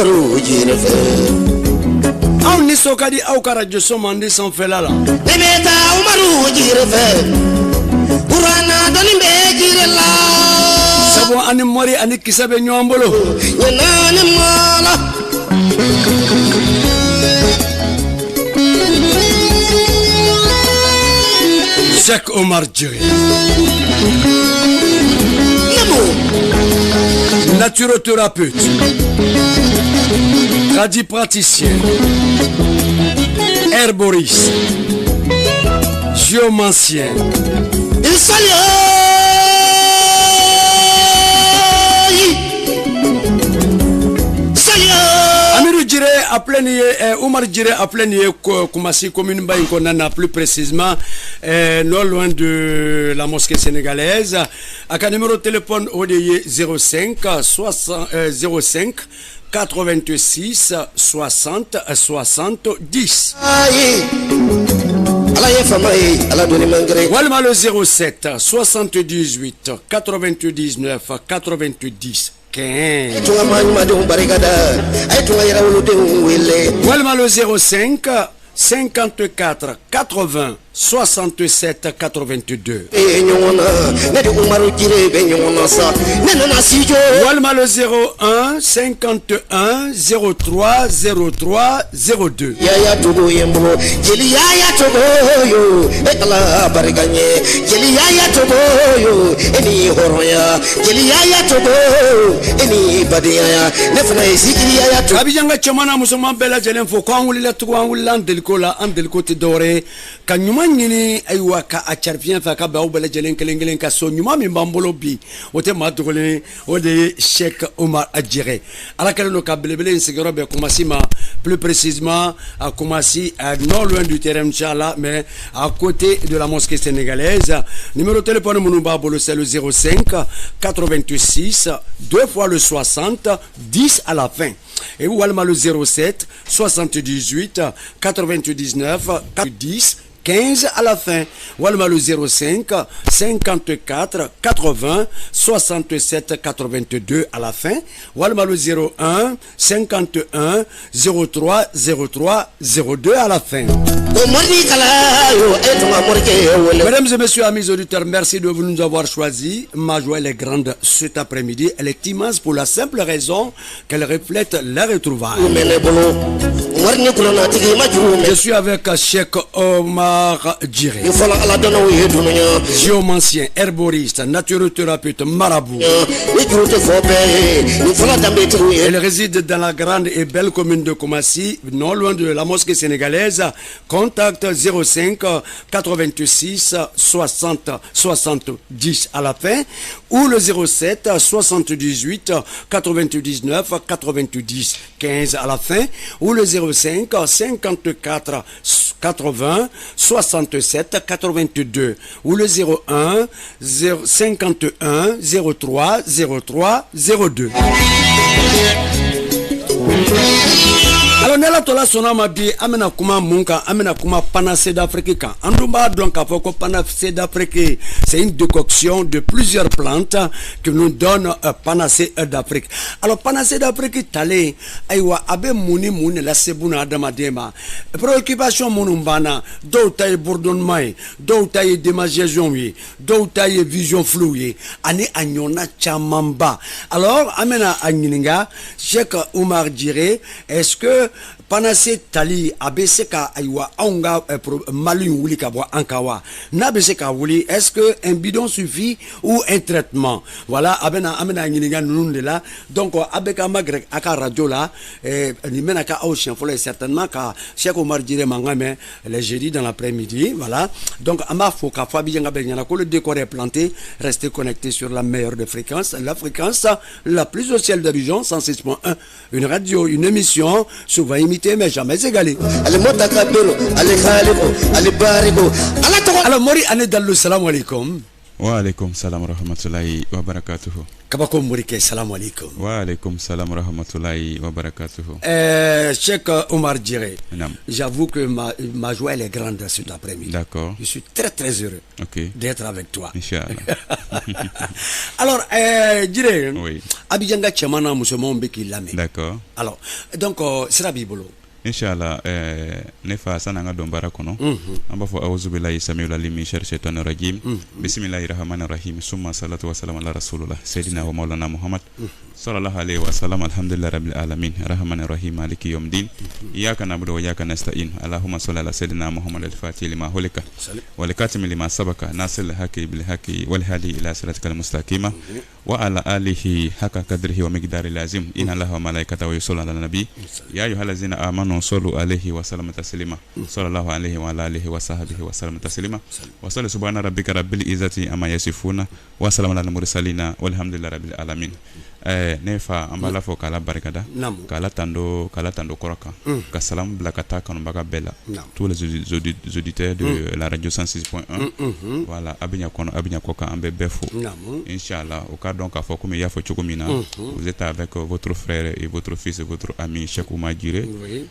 Umaru Jirefe On ni sokadi au karajo somande sans felala Nemeta Umaru Jirefe Urana doni be jirela Sabo ani mori ani kisabe nyombolo Yenane mala Cheikh Omar Djiri naturothérapeute, tradipraticien, herboriste, géomancien. Amirou Djire a plein Omar Djire a plein Koumassi commune Baïkonana plus précisément non loin de la mosquée sénégalaise. À un numéro de téléphone ODI 05 86 60 70. Walma le 07 78 99 90 15. Walma le 05 54 80 67 82. Walma le 01 51 03 03 02. Yaya Togo Yembo, Jeli Yaya Togo yo, Ekala Bariganye, Jeli Yaya Togo yo, Eni Horoya, Jeli Yaya Togo, Eni Badia, Nefna Zikiri Yaya Togo. Abiyanga Chamana Musoma Bella Jelenfo, quand on l'a trouvé en Landelcola, Andelcote Doré, Kanyuma Nini, Ayuaka, Acharvien Faka Baubela Jelen Kelengelen Kasso, Numa Mimbambolo Bi, Ote Madrone, Ode Cheikh Omar Adjire. À laquelle le Kabelebele, Segorobe Koumassima, plus précisément à Koumassi, non loin du terrain Inch'Allah, mais à côté de la mosquée sénégalaise. Numéro de téléphone Mounouba Bolo, c'est le 05 86 2 fois le 60 10 à la fin. Et Walma le 07 78 99 10 15 à la fin. Walma le 05 54 80 67 82 à la fin. Walma le 01 51 03 03 02 à la fin. Mesdames et messieurs, amis auditeurs, merci de nous avoir choisis. Ma joie est grande cet après-midi. Elle est immense pour la simple raison qu'elle reflète la retrouvaille. Je suis avec Cheikh Omar Djire, géomancien, herboriste, naturothérapeute, marabout. Elle réside dans la grande et belle commune de Koumassi, non loin de la mosquée sénégalaise. Contact 05 86 60 70 à la fin ou le 07 78 99 90 15 à la fin ou le 05 54 80 67 82 ou le 01 51 03 03 02. Alors nela tola sona mabi amena kuma munka amena kuma panacée d'Afrique. Andumba donc a foko panacée d'Afrique, c'est une décoction de plusieurs plantes que nous donne panacée d'Afrique. Alors panacée d'Afrique talé aywa abe muni la sebuna adamadema. Préoccupation munumbana do tay bourdonnement, do tay démagiation yi, do tay vision floue ani anyona chamamba. Alors amena agninga Cheikh Omar Djire, est-ce que panacée tali abeseka aywa onga malin wuli kabwa ankawa na beseka wuli, est-ce que un bidon suffit ou un traitement? Voilà amena ngininga nunde là, donc abeka magre aka radio là ni menaka au chien folé certainement ka Cheikh Omar Djire mangame les jeudi dans l'après-midi, voilà. Donc ama foka fabi nga benyana ko le décor est planté, restez connectés sur la meilleure des fréquences, la fréquence la plus sociale de l'Union 106.1, une radio, une émission souvent imitée mais jamais égalée. Alors Mori ane dallo salam alaikum. Wa alaikum salam wa rahmatullahi wa barakatuhu. Kabako Mourike, salam alaikum. Wa alaikum salam wa rahmatullahi wa barakatuhu. Cheikh Omar Djiré, Naam. j'avoue que ma joie elle est grande cet après-midi. D'accord. Je suis très très heureux d'être avec toi. Inch'Allah. Alors, Djiré, Oui. Abidjanga Tchamana Moussemon Beki Lame. D'accord. Alors, donc, c'est la Bible. Inch'Allah, ne fa sananga dombara kono. Amba fo auzu billahi samiul alim min sharri shaitanir rajim. Bismillahir rahmanir rahim. Summa salatu wa salam ala rasulillah sayyidina wa maulana Muhammad sallallahu alaihi wa sallam. Alhamdulillah rabbil alamin. Rahmanir rahim maliki yawmiddin. Iyyaka na'budu wa iyyaka nasta'in. Allahumma salli ala sayyidina Muhammad al-fatih lima hulika wa likatim lima sabaka nasil haqi bil haqi wal hadi ila siratikal mustaqima wa ala alihi haqa qadrihi wa miqdaril azim. Inna Allaha wa malaikatahu yusalluna ala nabi ya ayyuhallazina amanu صلوا عليه وسلم تسليما صلى الله عليه وعلى اله وصحبه وسلم تسليما وصلى سبحان ربك رب العزة عما يصفون وسلام على المرسلين والحمد لله رب العالمين. Nefa ambala fo kala barikada kala tando koroka ka salam blakata kanumbaga bella tous les auditeurs de la radio 106.1 voilà abinya koka ambe befo inchallah au cas donc afo comme yafo chokomina vous êtes avec votre frère et votre fils et votre ami Cheikh Oumar Djiré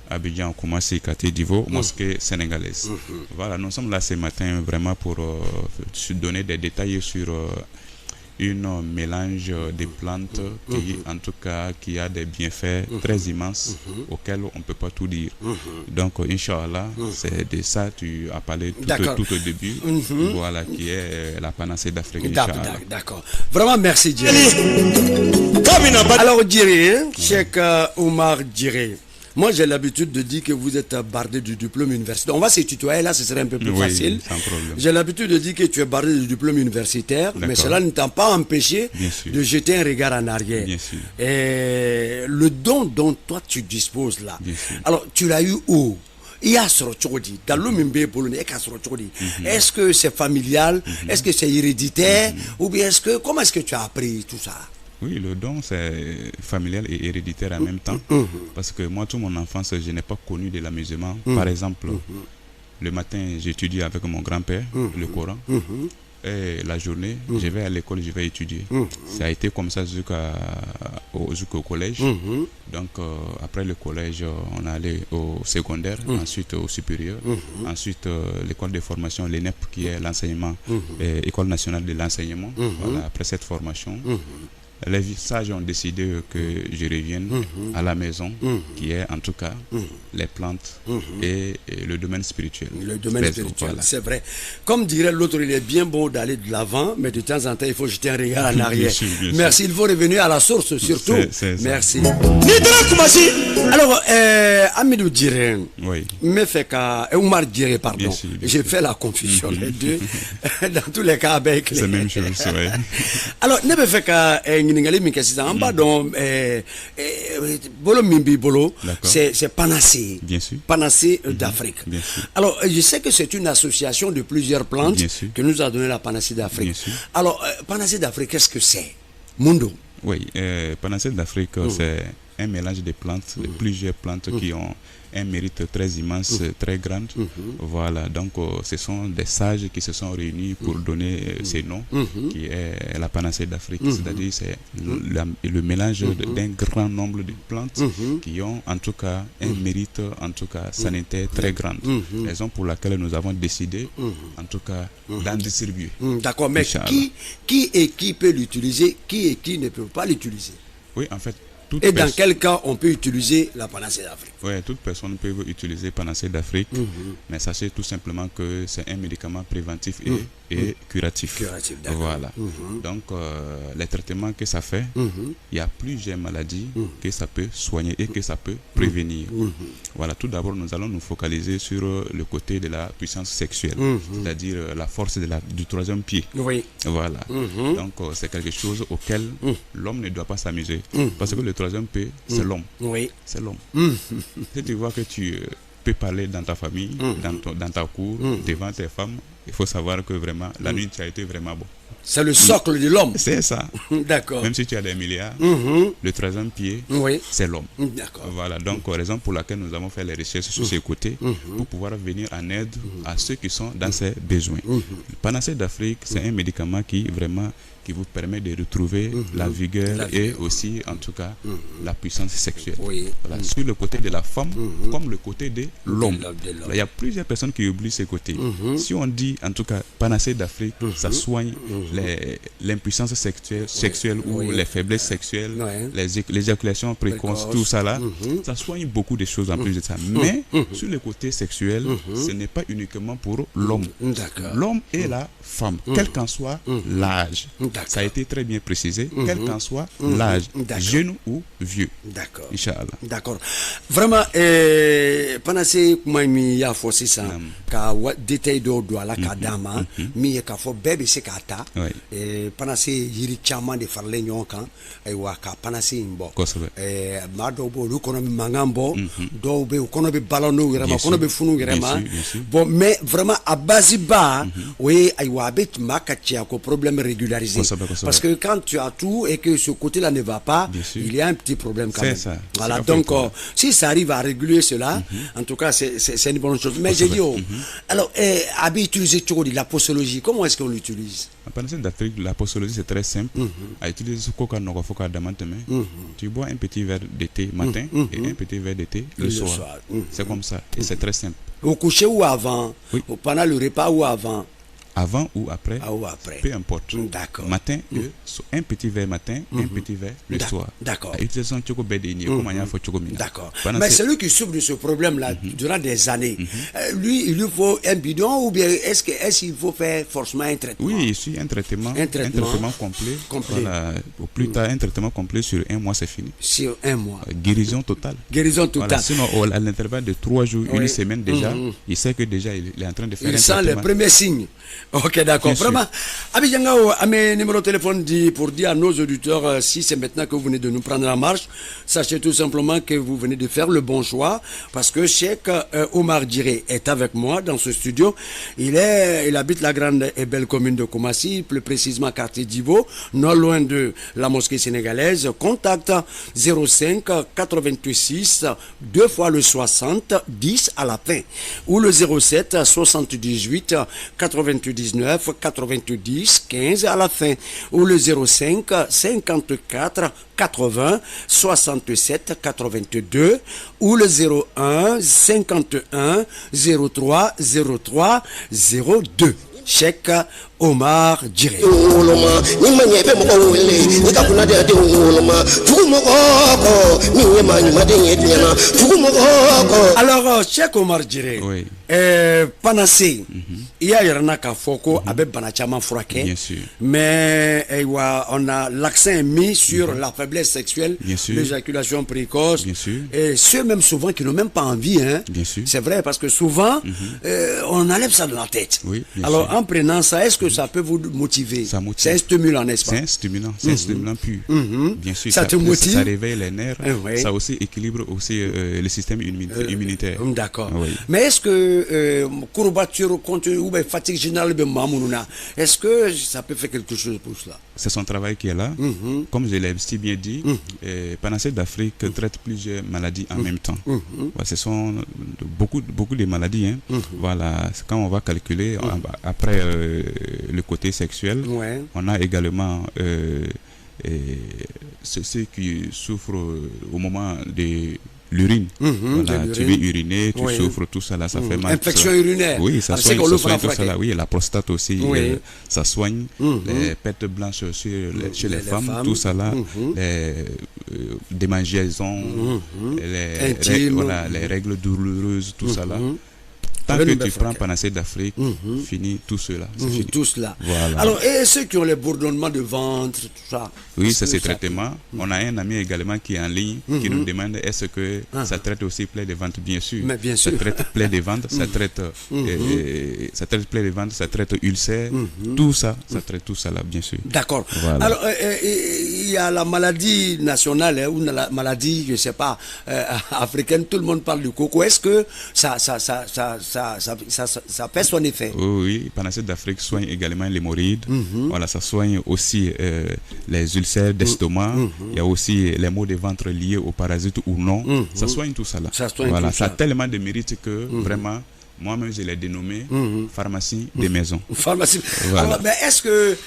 Abidjan Koumassi Kati Divo mosquée sénégalaise. Voilà, nous sommes là ce matin vraiment pour donner des détails sur un mélange de plantes qui, en tout cas, qui a des bienfaits très immenses auxquels on ne peut pas tout dire. Donc, Inch'Allah, c'est de ça que tu as parlé tout au début. Voilà, qui est la panacée d'Afrique. D'accord. Vraiment, merci, Djiré. Alors, Djiré, Cheikh Oumar Djiré. Moi, j'ai l'habitude de dire que vous êtes bardé du diplôme universitaire. On va se tutoyer, là, ce serait un peu plus facile. Sans problème. J'ai l'habitude de dire que tu es bardé du diplôme universitaire, mais cela ne t'a pas empêché de jeter un regard en arrière. Bien sûr. Et le don dont toi tu disposes là, alors tu l'as eu où? Est-ce que c'est familial? Est-ce que c'est héréditaire? Ou bien comment est-ce que tu as appris tout ça? Oui, le don, c'est familial et héréditaire en même temps. Parce que moi, toute mon enfance, je n'ai pas connu de l'amusement. Par exemple, le matin, j'étudie avec mon grand-père le Coran. Et la journée, je vais à l'école, je vais étudier. Ça a été comme ça jusqu'au collège. Donc, après le collège, on allait au secondaire, ensuite au supérieur, ensuite l'école de formation, l'ENEP, qui est l'enseignement, École nationale de l'enseignement. Voilà, après cette formation, les sages ont décidé que je revienne à la maison, qui est en tout cas les plantes et le domaine spirituel. Le domaine spirituel, voilà. C'est vrai. Comme dirait l'autre, il est bien beau d'aller de l'avant, mais de temps en temps, il faut jeter un regard en arrière. Bien Merci, sûr. il faut revenir à la source surtout. C'est Merci. Alors, Amidou Djiré, Oumar Djiré, pardon. Bien sûr. J'ai fait la confusion, les deux. Dans tous les cas, avec C'est la même chose, oui. Alors, c'est Panacée. Bien sûr. Panacée d'Afrique. Alors, je sais que c'est une association de plusieurs plantes que nous a donné la Panacée d'Afrique. Alors, Panacée d'Afrique, qu'est-ce que c'est? Mundo. Oui, Panacée d'Afrique, c'est un mélange de plantes, de plusieurs plantes qui ont un mérite très immense, très grand. Voilà, donc ce sont des sages qui se sont réunis pour donner ces noms, qui est la Panacée d'Afrique. C'est-à-dire c'est le mélange d'un grand nombre de plantes qui ont en tout cas un mérite, en tout cas sanitaire très grand. Raison pour laquelle nous avons décidé, en tout cas, d'en distribuer. D'accord, mais qui peut l'utiliser, qui ne peut pas l'utiliser? Oui, en fait, et dans quel cas on peut utiliser la Panacée d'Afrique? Oui, toute personne peut utiliser Panacée d'Afrique, mais sachez tout simplement que c'est un médicament préventif et curatif. Voilà. Donc, les traitements que ça fait, il y a plusieurs maladies que ça peut soigner et que ça peut prévenir. Voilà, tout d'abord, nous allons nous focaliser sur le côté de la puissance sexuelle, c'est-à-dire la force du troisième pied. Oui. Voilà. Donc, c'est quelque chose auquel l'homme ne doit pas s'amuser. Parce que le troisième pied, c'est l'homme. Oui. C'est l'homme. Si tu vois que tu peux parler dans ta famille, dans ta cour, devant tes femmes, il faut savoir que vraiment, la nuit, tu as été vraiment bon. C'est le socle de l'homme. C'est ça. D'accord. Même si tu as des milliards, le troisième pied, Oui. c'est l'homme. D'accord. Voilà, donc raison pour laquelle nous avons fait les recherches sur ces côtés pour pouvoir venir en aide à ceux qui sont dans ces besoins. Le Panacée d'Afrique, c'est un médicament qui vraiment qui vous permet de retrouver la vigueur et aussi, en tout cas, la puissance sexuelle. Oui. Voilà, sur le côté de la femme comme le côté de l'homme. Il y a plusieurs personnes qui oublient ces côtés. Si on dit, en tout cas, Panacée d'Afrique, ça soigne l'impuissance sexuelle ou les faiblesses sexuelles, les éjaculations précoces, tout ça là, ça soigne beaucoup de choses en plus de ça. Mais sur le côté sexuel, ce n'est pas uniquement pour l'homme. L'homme et la femme, quel qu'en soit l'âge. Ça a été très bien précisé, quel qu'en soit l'âge, jeune ou vieux. D'accord. Inch'Allah. D'accord. Vraiment, Panacée Koumaimi ya fosi sa ka détail do la kadama mi ka fo bébé se kata Panacée yiri chama de farle nyonka e wa ka Panacée imbo ma do bo lu kono mangambo do be kono be balono wirama kono be funu wirama bon mais vraiment à base ba oui ay wa bet makachia ko problème régularisé. Parce que quand tu as tout et que ce côté-là ne va pas, il y a un petit problème quand même. Ça. Voilà, donc si ça arrive à réguler cela, en tout cas, c'est une bonne chose. Mais j'ai dit, alors, Abi utiliser la posologie, comment est-ce qu'on l'utilise? En Panacée d'Afrique, la posologie c'est très simple. À utiliser ce coca nogofoka damanteme. Tu bois un petit verre de thé matin et un petit verre de thé le soir. C'est comme ça et c'est très simple. Au coucher ou avant? Pendant le repas ou avant? Avant ou après, peu importe. D'accord. Matin, un petit verre matin, un petit verre le soir. D'accord. D'accord. Mais celui qui souffre de ce problème-là durant des années, lui, il lui faut un bidon ou bien est-ce qu'il faut faire forcément un traitement? Oui, ici, un traitement complet. Voilà, au plus tard, un traitement complet sur 1 mois, c'est fini. Sur 1 mois. Guérison totale. Guérison totale. Voilà, sinon, à l'intervalle de 3 jours, une semaine déjà, il sait que déjà, il est en train de faire un traitement. Il sent les premiers signes. Ok, d'accord. Vraiment, Abidjangao, à mes numéros de téléphone pour dire à nos auditeurs, si c'est maintenant que vous venez de nous prendre en marche, sachez tout simplement que vous venez de faire le bon choix, parce que Cheikh Omar Diré est avec moi dans ce studio. Il habite la grande et belle commune de Koumassi, plus précisément quartier d'Ivo, non loin de la mosquée sénégalaise. Contact 05 86 2 fois le 60 10 à la fin, ou le 07 78 99 90 15 à la fin, ou le 05 54 80 67 82, ou le 01 51 03 03 02. Cheikh Omar Diré. Alors, Cheikh Omar Diré, Panacée, il y a Yarana Kafoko avec Banachaman Fourake, mais on a l'accent mis sur la faiblesse sexuelle, l'éjaculation précoce, et ceux même souvent qui n'ont même pas envie, c'est vrai, parce que souvent, on enlève ça de la tête. Alors, en prenant ça, est-ce que ça peut vous motiver? C'est un stimulant, n'est-ce pas? C'est un stimulant, pur. Bien sûr, ça te motive. Ça réveille les nerfs, ça aussi équilibre aussi le système immunitaire. D'accord. Mais est-ce que courbature continue ou fatigue générale de Mamouna, est-ce que ça peut faire quelque chose pour cela? C'est son travail qui est là. Comme je l'ai si bien dit, Panacée d'Afrique traite plusieurs maladies en même temps. Ce sont beaucoup de maladies. Voilà, quand on va calculer, après le côté sexuel, on a également ceux qui souffrent au moment de l'urine. Voilà, tu veux uriner, tu souffres, tout ça là, ça fait mal. Infection urinaire. Oui, ça soigne tout ça là. Oui, la prostate aussi, ça soigne. Les pertes blanches chez les femmes, tout ça là. Les démangeaisons, les règles douloureuses, tout ça là. Tant que tu prends Panacée d'Afrique, fini tout cela. Tout cela. Voilà. Alors, et ceux qui ont les bourdonnements de ventre, tout ça? Oui, c'est ces traitements. On a un ami également qui est en ligne, qui nous demande est-ce que ça traite aussi plaie de ventre? Bien sûr. Mais bien sûr. Ça traite plaie de ventre, ça traite plaie de ventre, ça traite ulcère, tout ça, ça traite tout ça là, bien sûr. D'accord. Voilà. Alors, il y a la maladie nationale, ou la maladie, je ne sais pas, africaine, tout le monde parle du coco. Est-ce que ça ça fait son effet. Oui, Panacée d'Afrique soigne également l'hémorroïde. Voilà, ça soigne aussi les ulcères d'estomac. Il y a aussi les maux de ventre liés aux parasites ou non. Ça soigne tout ça là. Voilà, ça a tellement de mérite que vraiment, moi-même, je l'ai dénommé pharmacie des maisons. Pharmacie. Voilà. Alors, mais est-ce que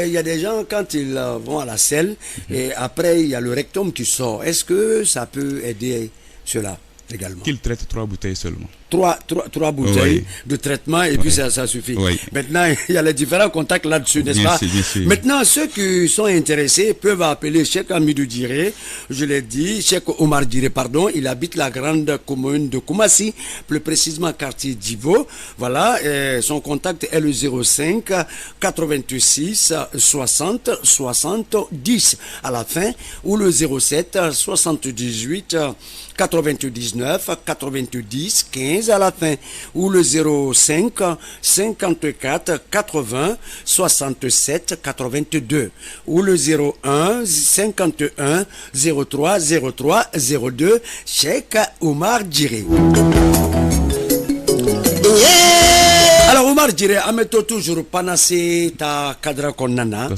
il y a des gens, quand ils vont à la selle, et après, il y a le rectum qui sort. Est-ce que ça peut aider cela également? Qu'ils traitent 3 bouteilles seulement. Trois bouteilles de traitement et puis ça suffit. Maintenant, il y a les différents contacts là-dessus, n'est-ce pas? Bien sûr. Maintenant, ceux qui sont intéressés peuvent appeler Cheikh Amidou Diré, je l'ai dit, Cheikh Omar Diré, pardon, il habite la grande commune de Koumassi, plus précisément quartier d'Ivo. Voilà, son contact est le 05 86 60 60 10 à la fin, ou le 07 78 99 90 15 à la fin, ou le 05 54 80 67 82, ou le 01 51 03 03 02, Cheikh Omar Diré. Alors Omar Diré, ameto toujours panacée ta cadre konana,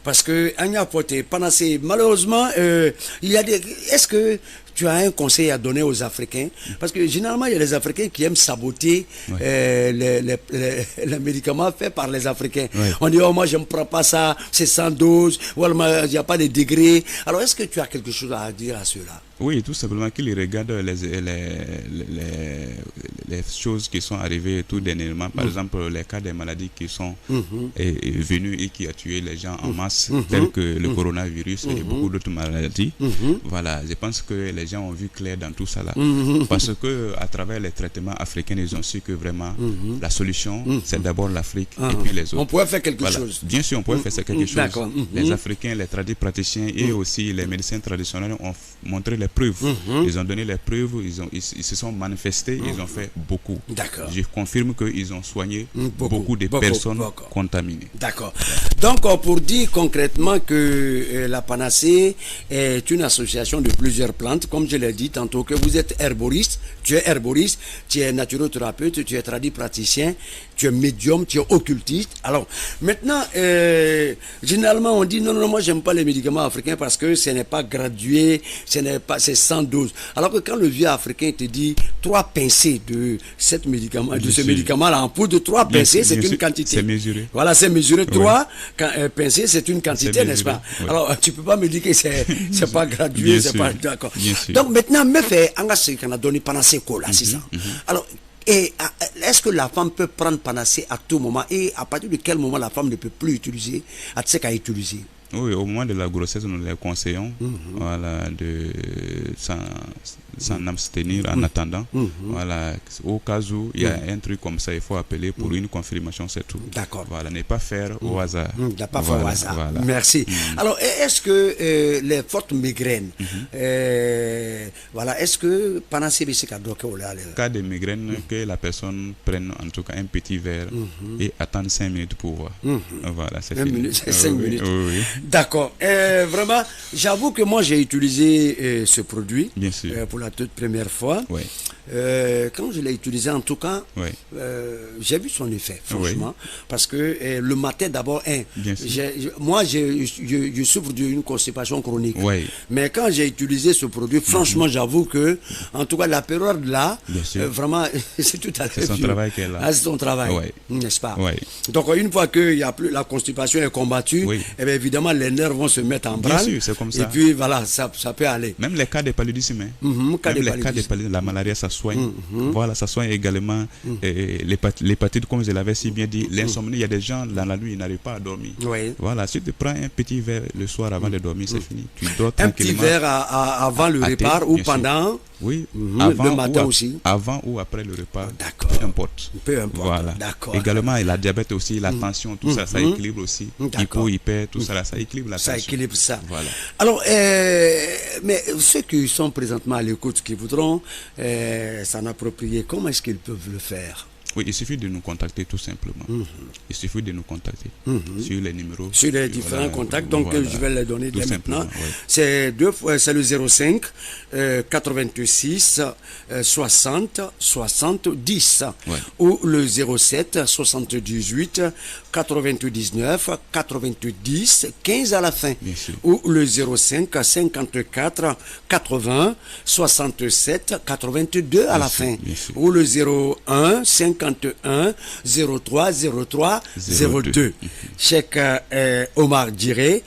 parce que Anya Pote panacée, malheureusement il y a des, est-ce que tu as un conseil à donner aux Africains? Parce que généralement, il y a les Africains qui aiment saboter les médicaments faits par les Africains. On dit, oh, moi, je ne prends pas ça, c'est sans dose, ou alors il n'y a pas de degré. Alors, est-ce que tu as quelque chose à dire à cela? Oui, tout simplement qu'ils regardent les choses qui sont arrivées tout dernièrement. Par exemple, les cas des maladies qui sont venues et qui ont tué les gens en masse, tels que le coronavirus et beaucoup d'autres maladies. Voilà, je pense que les gens ont vu clair dans tout ça là. Parce que à travers les traitements africains, ils ont su que vraiment la solution, c'est d'abord l'Afrique et puis les autres. On pourrait faire quelque chose. Bien sûr, on pourrait faire quelque chose. Les Africains, les praticiens et aussi les médecins traditionnels ont montré les preuves. Ils ont donné les preuves, ils se sont manifestés, ils ont fait beaucoup. Je confirme qu'ils ont soigné beaucoup de personnes contaminées. D'accord. Donc, pour dire concrètement que la panacée est une association de plusieurs plantes, comme je l'ai dit tantôt, que vous êtes herboriste, tu es naturothérapeute, tu es praticien, tu es médium, tu es occultiste. Alors, maintenant, généralement, on dit non, moi, j'aime pas les médicaments africains parce que ce n'est pas gradué, c'est sans dose. Alors que quand le vieux africain te dit 3 pincées de ce médicament-là en poudre, 3 pincées, c'est une quantité. C'est mesuré. Voilà, c'est mesuré. 3 pincées, c'est une quantité, n'est-ce pas? Alors, tu peux pas me dire que c'est pas gradué, c'est pas d'accord. Donc maintenant, me fait engagé qu'on a donné panacée cola, c'est ça. Alors, est-ce que la femme peut prendre panacée à tout moment, et à partir de quel moment la femme ne peut plus utiliser, à ce qu'à utiliser? Oui, au moment de la grossesse, nous les conseillons voilà, de s'en abstenir en attendant. Voilà, au cas où il y a un truc comme ça, il faut appeler pour une confirmation, c'est tout. D'accord. Voilà, ne pas faire au hasard. Ne pas faire au hasard. Voilà. Merci. Alors, est-ce que les fortes migraines, voilà, est-ce que panacée cas de migraine, que la personne prenne en tout cas un petit verre et attende 5 minutes pour voir. Voilà, c'est fini. 5 minutes. D'accord. Vraiment, j'avoue que moi j'ai utilisé ce produit. Bien sûr. Pour la toute première fois. Quand je l'ai utilisé, en tout cas, j'ai vu son effet, franchement. Parce que le matin, d'abord, moi, je souffre d'une constipation chronique. Mais quand j'ai utilisé ce produit, franchement, j'avoue que, en tout cas, la période là, vraiment, c'est tout à fait. C'est son travail qu'elle a. C'est son travail, n'est-ce pas? Donc, une fois que y a plus, la constipation est combattue, eh bien, évidemment, les nerfs vont se mettre en branle. Bien sûr, c'est comme ça. Et puis, voilà, ça peut aller. Même les cas de paludisme, même les cas de paludisme, la malaria, ça soigne. Voilà, ça soigne également l'hépatite, comme je l'avais si bien dit, l'insomnie. Il y a des gens, dans la nuit, ils n'arrivent pas à dormir. Voilà, si tu prends un petit verre le soir avant de dormir, c'est fini. Tu dors tranquillement. Un petit verre avant le repas ou pendant? Oui, le matin aussi. Avant ou après le repas. D'accord. Peu importe. Voilà. D'accord. Également, la diabète aussi, la tension, tout ça, ça équilibre aussi. Hypo, hyper, tout ça, ça équilibre la tension. Ça équilibre ça. Voilà. Alors, mais ceux qui sont présentement à l'écoute, qui voudront s'en approprier, comment est-ce qu'ils peuvent le faire? Oui, il suffit de nous contacter tout simplement. Il suffit de nous contacter sur les numéros. Sur les différents contacts, donc je vais les donner dès maintenant. Ouais. C'est le 05 86 60 70 ou le 07 78 99 90 15 à la fin, ou le 05 54 80 67 82 à la fin, ou le 01 51 03 03 02. Cheikh Omar Djiré,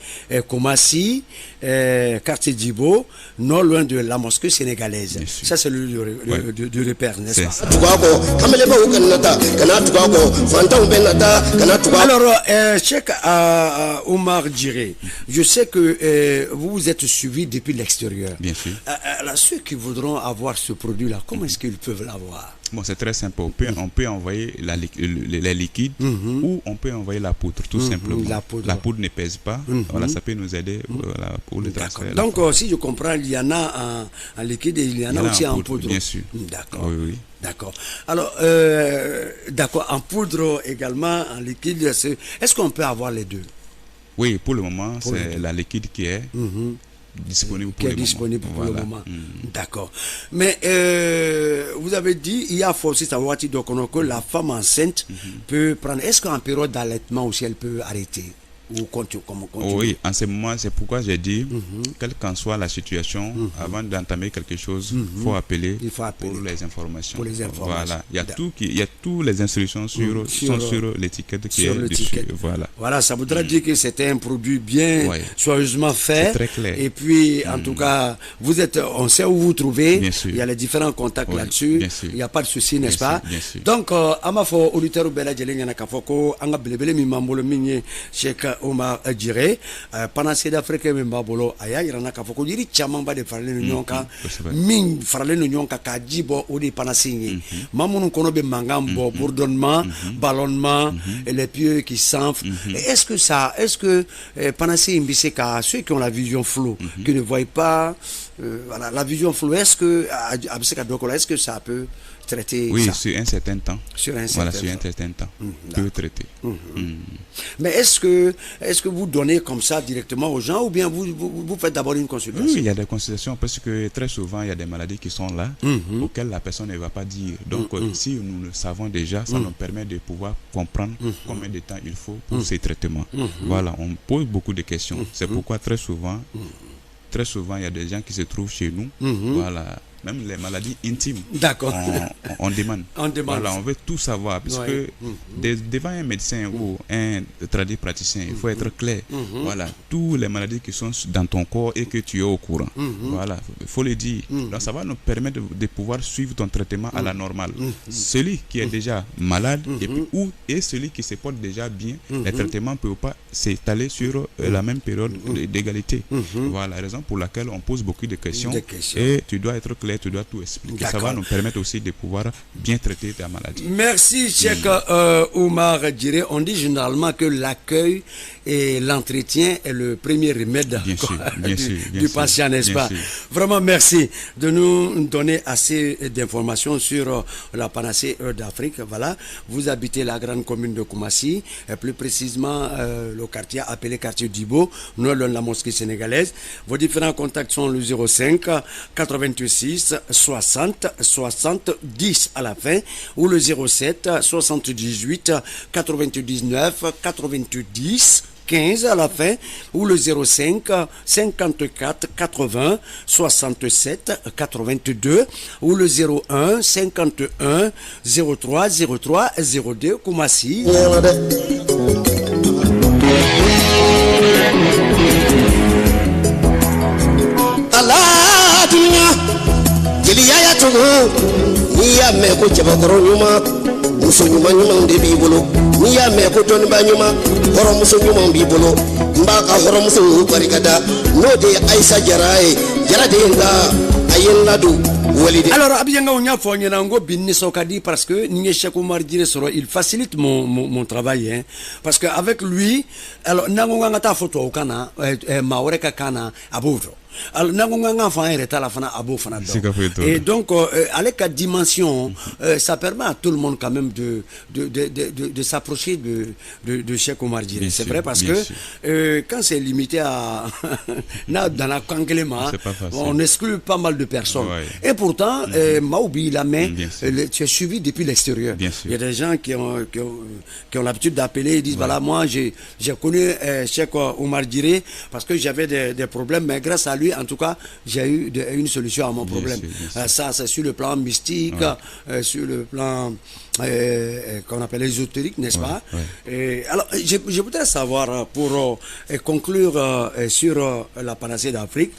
Koumassi, quartier Djibo, non loin de la mosquée sénégalaise. Ça, c'est le repère, n'est-ce pas? Alors, Cheikh Omar Djiré, je sais que vous vous êtes suivi depuis l'extérieur. Bien sûr. Alors, ceux qui voudront avoir ce produit-là, comment est-ce qu'ils peuvent l'avoir? Bon, c'est très simple. On peut envoyer les liquides ou on peut envoyer la poudre, tout simplement. La poudre ne pèse pas. Voilà, ça peut nous aider pour le transfert. Donc, si je comprends, il y en a en liquide et il y en a aussi en poudre. Bien sûr. D'accord. Oui. D'accord. Alors, en poudre également, en liquide, est-ce qu'on peut avoir les deux? Oui, pour le moment, c'est la liquide qui est disponible pour le moment. D'accord. Mais vous avez dit, il y a aussi savoir que la femme enceinte peut prendre. Est-ce qu'en période d'allaitement aussi, elle peut arrêter? Oui, en ce moment, c'est pourquoi j'ai dit, quelle qu'en soit la situation, avant d'entamer quelque chose, il faut appeler pour les informations. Voilà, il y a toutes les instructions sont sur l'étiquette qui est dessus. Voilà, ça voudrait dire que c'était un produit bien soigneusement fait. Très clair. Et puis, en tout cas, on sait où vous trouvez. Il y a les différents contacts là-dessus. Il n'y a pas de souci, n'est-ce pas? Donc, Amafo, auditeur Bella Djeleng Kafoko, Anga Belebele Mimambolo Migné, Cheikh Omar Djiré, Panacée d'Afrique Mbabolo, Aya, Irana Kafoko, Yiri Chamamba de Farlen Nyonka, Ming Farlen Nyonka, Kajibo, Odi Panasini, Mamoun Konobe Mangambo, bourdonnement, ballonnement, et les pieux qui s'enflent. Est-ce que Panacée Mbiseka, ceux qui ont la vision floue, qui ne voient pas, la vision floue, est-ce que ça peut traiter ça? Sur un certain temps. Sur un certain temps. Peut traiter. Mais est-ce que vous donnez comme ça directement aux gens ou bien vous faites d'abord une consultation? Oui, il y a des consultations parce que très souvent il y a des maladies qui sont là auxquelles la personne ne va pas dire. Donc si nous le savons déjà, ça nous permet de pouvoir comprendre combien de temps il faut pour ces traitements. Voilà, on pose beaucoup de questions. C'est pourquoi très souvent il y a des gens qui se trouvent chez nous. Voilà. Même les maladies intimes. D'accord. On demande. Voilà, on veut tout savoir. Parce que devant un médecin ou un praticien, il faut être clair. Voilà, toutes les maladies qui sont dans ton corps et que tu es au courant. Voilà, il faut le dire. Donc ça va nous permettre de pouvoir suivre ton traitement à la normale. Celui qui est déjà malade et celui qui se porte déjà bien, les traitements ne peuvent pas s'étaler sur la même période d'égalité. Voilà la raison pour laquelle on pose beaucoup de questions. Et tu dois être clair, tu dois tout expliquer. Ça va nous permettre aussi de pouvoir bien traiter ta maladie. Merci, Cheikh Omar Djiré. On dit généralement que l'accueil et l'entretien est le premier remède du patient, n'est-ce pas? Vraiment, merci de nous donner assez d'informations sur la Panacée d'Afrique. Voilà, vous habitez la grande commune de Koumassi, plus précisément le quartier appelé quartier Djibo, non loin de la mosquée sénégalaise. Vos différents contacts sont le 05 86 60 70 à la fin ou le 07 78 99 90 15 à la fin ou le 05 54 80 67 82 ou le 01 51 03 03 02 Koumassi. Yaya togo ni ya me ko cebakoro nyuma muso nyuma de bi bolo ni ya me ko ton ba nyuma horo muso nyuma bi bolo mbaka horo muso barikada no de Aïssa Jarae jarade nga ayella do walide. Alors abiyanga onya fo nyana ngo binni sokadi parce que ni Cheikh Omar Djiré soro il facilite mon travail hein, parce que avec lui alors nango ngata photo kana maoreka kana abuto Alors Nagonganga Fana est la Fana Abo Fana. Et donc avec la dimension, ça permet à tout le monde quand même de s'approcher de Cheikh Omar Djiré. C'est vrai parce que quand c'est limité à dans la Kangelema, on exclut pas mal de personnes. Et pourtant, Maoubi, la main, tu es suivi depuis l'extérieur. Il y a des gens qui ont l'habitude d'appeler et disent voilà, moi j'ai connu Cheikh Omar Djiré parce que j'avais des problèmes, mais grâce à lui, en tout cas, j'ai eu une solution à mon problème. Ça, c'est sur le plan mystique, sur le plan qu'on appelle ésotérique, n'est-ce pas? Alors, je voudrais savoir, pour conclure sur la panacée d'Afrique,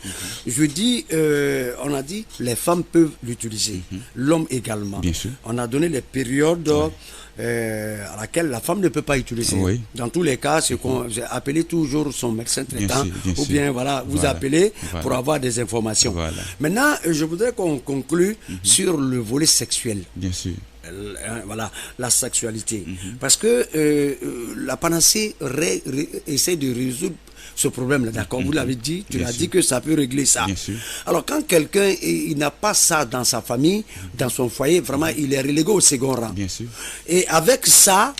je dis, on a dit, les femmes peuvent l'utiliser, l'homme également. On a donné les périodes à laquelle la femme ne peut pas utiliser. Dans tous les cas, c'est qu'on appelle toujours son médecin traitant, ou bien voilà, vous appelez pour avoir des informations. Maintenant, je voudrais qu'on conclue sur le volet sexuel. Voilà, la sexualité. Parce que la panacée essaie de résoudre ce problème-là, d'accord? Vous l'avez dit, tu l'as dit que ça peut régler ça. Alors, quand quelqu'un il n'a pas ça dans sa famille, dans son foyer, vraiment, il est relégué au second rang. Et avec ça,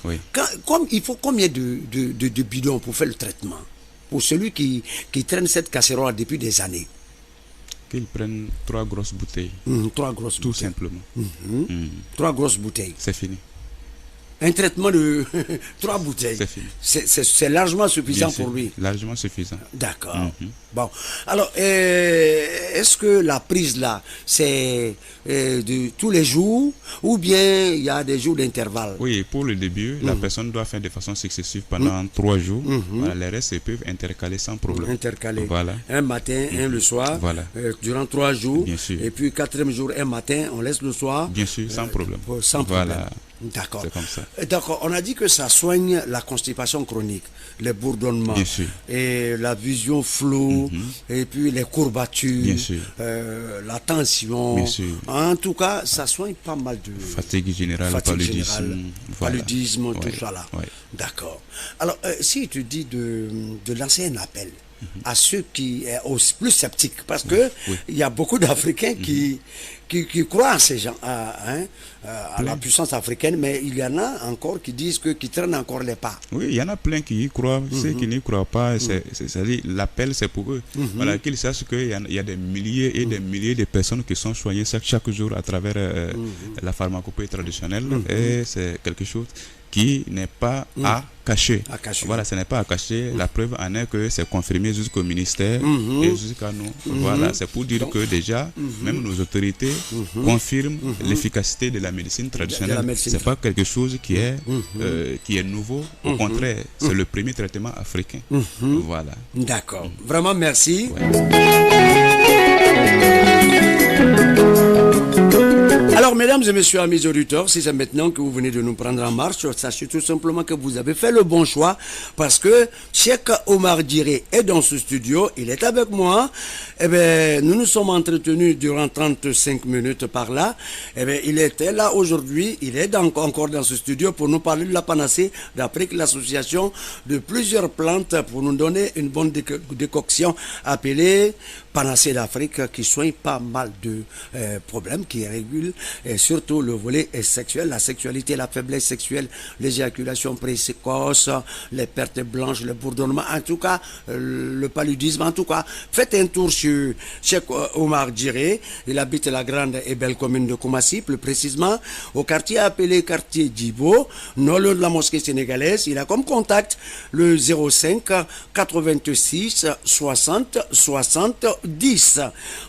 comme il faut combien de bidons pour faire le traitement? Pour celui qui traîne cette casserole depuis des années. Qu'ils prennent 3 grosses bouteilles. 3 grosses Tout bouteilles. simplement. 3 grosses bouteilles. C'est fini. Un traitement de 3 bouteilles. C'est fini. C'est largement suffisant pour lui. Largement suffisant. D'accord. Bon. Alors, est-ce que la prise là, c'est de tous les jours ou bien il y a des jours d'intervalle? Oui, pour le début, la personne doit faire de façon successive pendant 3 jours. Voilà, les restes ils peuvent intercaler sans problème. Intercaler. Voilà. Un matin, un le soir. Voilà. Durant 3 jours. Bien sûr. Et puis 4e jour, un matin, on laisse le soir. Bien sûr, sans problème. Sans problème. Voilà. D'accord. C'est comme ça. D'accord. On a dit que ça soigne la constipation chronique, les bourdonnements, et la vision floue, et puis les courbatures, la tension. En tout cas, ça soigne pas mal de fatigue générale, paludisme, tout ça là. D'accord. Alors, si tu dis de lancer un appel à ceux qui sont plus sceptiques, parce que il y a beaucoup d'Africains qui croient à ces gens, à la puissance africaine, mais il y en a encore qui disent qui traînent encore les pas. Oui, il y en a plein qui y croient. Ceux qui n'y croient pas, c'est-à-dire l'appel c'est pour eux. Voilà, qu'ils sachent qu'il y a des milliers et des milliers de personnes qui sont soignées chaque jour à travers la pharmacopée traditionnelle, et c'est quelque chose qui n'est pas à cacher. Voilà, ce n'est pas à cacher. La preuve en est que c'est confirmé jusqu'au ministère et jusqu'à nous. Voilà, c'est pour dire que déjà, même nos autorités confirment l'efficacité de la médecine traditionnelle. C'est pas quelque chose qui est nouveau. Au contraire, c'est le premier traitement africain. Voilà. D'accord. Vraiment, merci. Alors, mesdames et messieurs, amis auditeurs, si c'est maintenant que vous venez de nous prendre en marche, sachez tout simplement que vous avez fait le bon choix parce que Cheikh Omar Djiré est dans ce studio, il est avec moi. Eh bien, nous nous sommes entretenus durant 35 minutes par là. Eh bien, il était là aujourd'hui, il est encore dans ce studio pour nous parler de la panacée d'Afrique, l'association de plusieurs plantes pour nous donner une bonne décoction appelée panacée d'Afrique qui soigne pas mal de problèmes, qui régule et surtout le volet sexuel, la sexualité, la faiblesse sexuelle, l'éjaculation précoce, les pertes blanches, le bourdonnement, en tout cas le paludisme, en tout cas faites un tour sur Cheikh Omar Djiré. Il habite la grande et belle commune de Koumassi, plus précisément au quartier appelé quartier Djibo, non loin de la mosquée sénégalaise. Il a comme contact le 05 86 60 60 10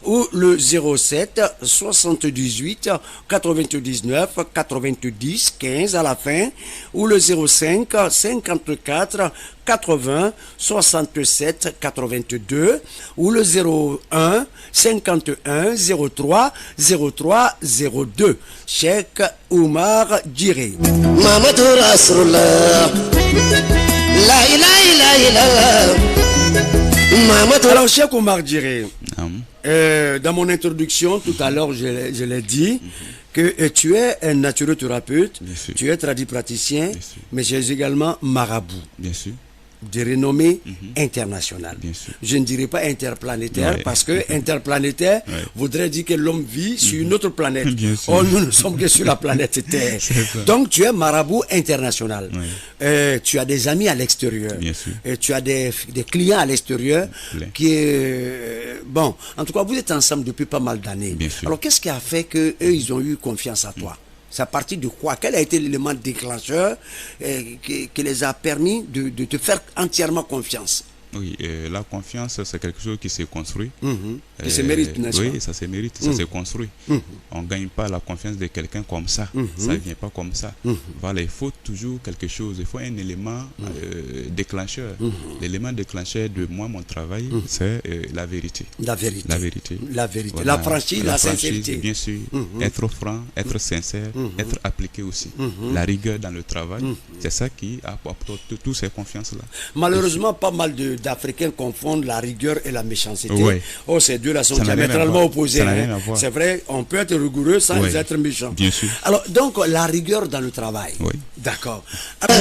ou le 07 78 99 90 15 à la fin, ou le 05 54 80 67 82 ou le 01 51 03 03 02. Cheikh Omar Djiré. Mamadou Rasulullah, la ilaha illallah. Alors, Cheikh Omar Djiré, dans mon introduction tout à l'heure, je l'ai dit que tu es un naturothérapeute, tu es tradipraticien, mais tu es également marabout. Bien sûr. de renommée internationale. Bien sûr. Je ne dirais pas interplanétaire, Ouais. parce que interplanétaire Ouais. voudrait dire que l'homme vit sur une autre planète. Bien sûr. Or, nous ne sommes que sur la planète Terre. C'est ça. Donc, tu es marabout international. Tu as des amis à l'extérieur. Bien sûr. Et tu as des clients à l'extérieur Plein. qui est... bon, en tout cas, vous êtes ensemble depuis pas mal d'années. Bien sûr. Alors, qu'est-ce qui a fait qu'eux, ils ont eu confiance à toi? C'est à partir de quoi? Quel a été l'élément déclencheur qui les a permis de te faire entièrement confiance? Oui, la confiance, c'est quelque chose qui se construit. Qui se mérite, n'est-ce Oui, pas? ça se mérite, ça se construit. On ne gagne pas la confiance de quelqu'un comme ça. Ça ne vient pas comme ça. Voilà, il faut toujours quelque chose. Il faut un élément déclencheur. L'élément déclencheur de moi, mon travail, c'est la vérité. La vérité. La vérité. La vérité. Voilà. La franchise, la franchise, sincérité. bien sûr. Être franc, être sincère, être appliqué aussi. La rigueur dans le travail, c'est ça qui apporte toutes ces confiances-là. Malheureusement, pas mal d'Africains confondent la rigueur et la méchanceté. Ouais. Oh, ces deux-là sont Ça n'a rien à diamétralement voir. opposés. Ça n'a hein. rien à voir. C'est vrai, on peut être rigoureux sans Ouais. être méchant. Bien sûr. Alors, donc, la rigueur dans le travail. Oui. D'accord. Alors,